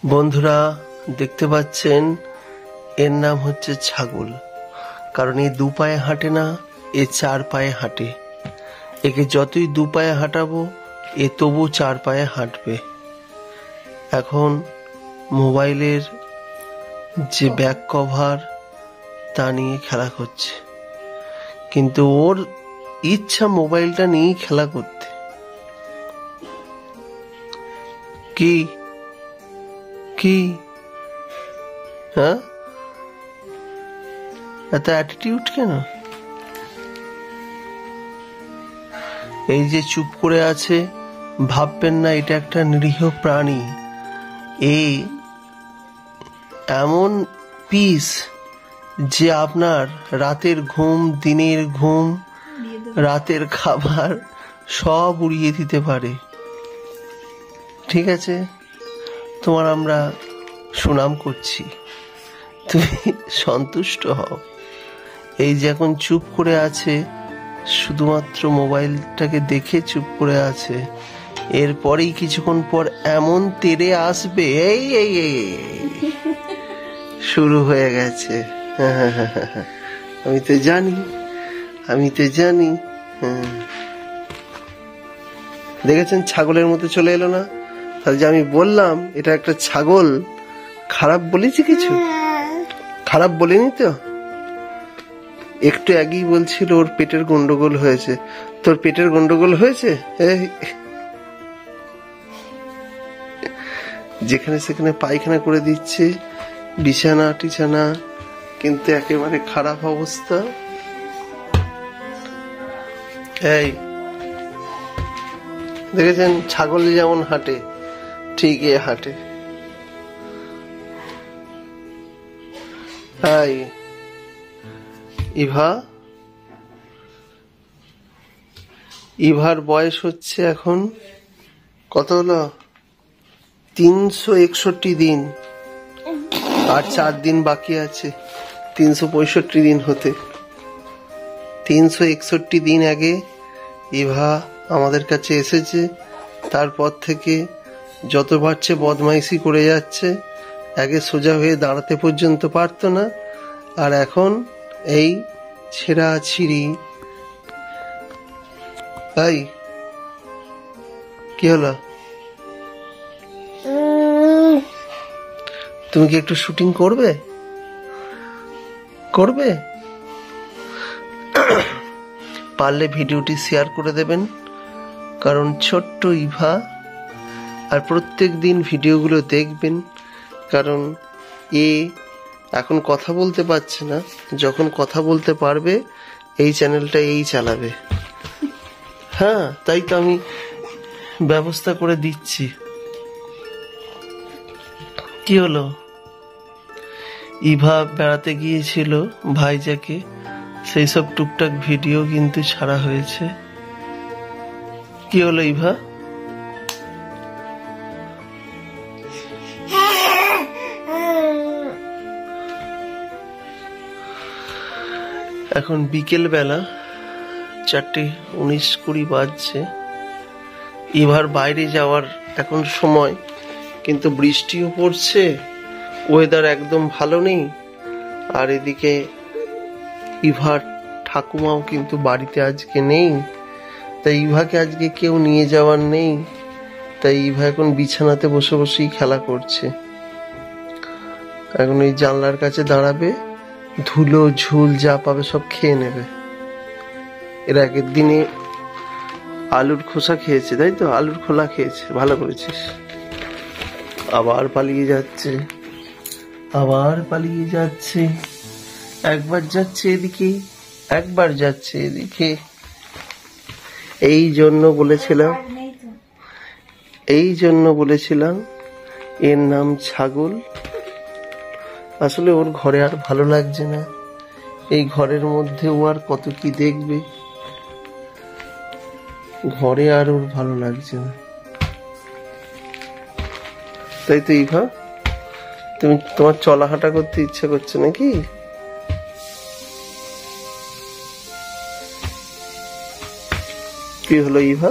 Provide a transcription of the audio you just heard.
বন্ধুরা দেখতে পাচ্ছেন, এর নাম হচ্ছে ছাগল। কারণ এ দু পায়ে হাঁটে না, এ চার পায়ে হাঁটে। একে যতই দু পায়ে হাঁটাবো এ তবু চার পায়ে হাঁটবে। এখন মোবাইলের যে ব্যাক কভার তা নিয়ে খেলা করছে, কিন্তু ওর ইচ্ছা মোবাইলটা নিয়েই খেলা করতে। কি কি হ্যাঁ, এত অ্যাটিটিউড কেন? এই যে চুপ করে আছে, ভাববেন না এটা একটা নিরীহ প্রাণী। এই এমন পিস যে আপনার রাতের ঘুম, দিনের ঘুম, রাতের খাবার সব উড়িয়ে দিতে পারে। ঠিক আছে, তোমার আমরা সুনাম করছি, তুমি সন্তুষ্ট হও। এই যে এখন চুপ করে আছে, শুধুমাত্র মোবাইলটাকে দেখে চুপ করে আছে, এরপরেই কিছুক্ষণ পর এমন তেড়ে আসবে, এই এই এই শুরু হয়ে গেছে। আমি তো জানি, আমি তো জানি। দেখেছেন ছাগলের মতো চলে এলো না? তাহলে যে আমি বললাম এটা একটা ছাগল, খারাপ বলেছি? কিছু খারাপ বলিনি তো। একটু আগেই বলছিল ওর পেটের গন্ডগোল হয়েছে। তোর পেটের গন্ডগোল হয়েছে? যেখানে সেখানে পায়খানা করে দিচ্ছে, বিছানা টিছানা কিন্তু একেবারে খারাপ অবস্থা। এই দেখেছেন ছাগল যেমন হাঁটে ঠিক এ হাঁটে। হাই ইভার বয়স হচ্ছে এখন কত হলো? 361 দিন, আর 4 দিন বাকি আছে 365 দিন হতে। 361 দিন আগে ইভা আমাদের কাছে এসেছে। তারপর থেকে যত পারছে বদমাইশি করে যাচ্ছে। আগে সোজা হয়ে দাঁড়াতে পর্যন্ত পারতো না, আর এখন এই ছেঁড়া ছিঁড়ি। তাই কি হলো? তুমি কি একটু শুটিং করবে? পারলে ভিডিওটি শেয়ার করে দেবেন, কারণ ছোট্ট ইভা। আর প্রত্যেক দিন ভিডিওগুলো দেখবেন, কারণ এ এখন কথা বলতে পারছে না। যখন কথা বলতে পারবে এই চ্যানেলটা এই চালাবে। হ্যাঁ, তাই তো আমি ব্যবস্থা করে দিচ্ছি। কি হলো? ইভা বেড়াতে গিয়েছিল ভাইজাকে, সেই সব টুকটাক ভিডিও কিন্তু ছাড়া হয়েছে। কি হলো ইভা? এখন বিকেল বেলা 4:19-20 বাজছে। ইভার বাইরে যাওয়ার এখন সময়, কিন্তু বৃষ্টিও পড়ছে, ওয়েদার একদম ভালো নেই। আর এদিকে ইভার ঠাকুমাও কিন্তু বাড়িতে আজকে নেই, তাই ইভাকে আজকে কেউ নিয়ে যাওয়ার নেই। তাই ইভা এখন বিছানাতে বসে বসেই খেলা করছে। এখন এই জানলার কাছে দাঁড়াবে, ধুলো ঝুল যা পাবে সব খেয়ে নেবে। এর আগের দিনে আলুর খোসা খেয়েছে, তাই তো? আলুর খোলা খেয়েছে, ভালো করেছিস। আবার পালিয়ে যাচ্ছে, একবার যাচ্ছে এদিকে, একবার যাচ্ছে এদিকে। এই জন্য বলেছিলাম এর নাম ছাগল। আসলে ওর ঘরে আর ভালো লাগছে না। এই ঘরের মধ্যে ও আর কত কি দেখবে, ঘরে আর ওর ভালো লাগছে না। তাই তো ইভা, তোমার চলা হাঁটা করতে ইচ্ছা করছে নাকি? কি হলো ইভা?